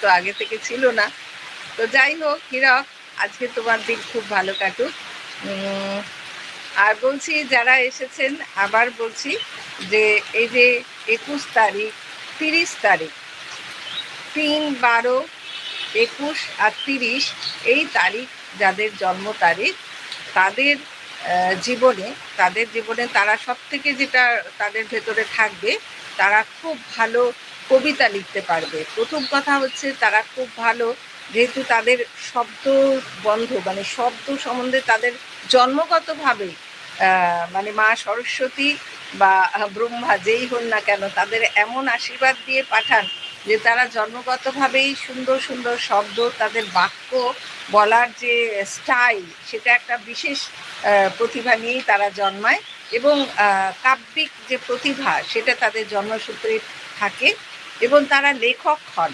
তো আগে থেকে ছিল না। তো যাই হোক, হীরক, আজকে তোমার দিন খুব ভালো কাটুক। আর বলছি, যারা এসেছেন আবার বলছি যে এই যে 21 তারিখ, 30 তারিখ, 3, 12, 21 আর 30 এই তারিখ যাদের জন্ম তারিখ, তাদের জীবনে তারা সব থেকে যেটা তাদের ভেতরে থাকবে, তারা খুব ভালো কবিতা লিখতে পারবে। প্রথম কথা হচ্ছে তারা খুব ভালো, যেহেতু তাদের শব্দ বন্ধ, মানে শব্দ সম্বন্ধে তাদের জন্মগতভাবেই মানে মা সরস্বতী বা ব্রহ্মা যেই হন না কেন, তাদের এমন আশীর্বাদ দিয়ে পাঠান যে তারা জন্মগতভাবেই সুন্দর সুন্দর শব্দ, তাদের বাক্য বলার যে স্টাইল, সেটা একটা বিশেষ প্রতিভা নিয়েই তারা জন্মায়। এবং কাব্যিক যে প্রতিভা, সেটা তাদের জন্মসূত্রে থাকে। এবং তারা লেখক হন।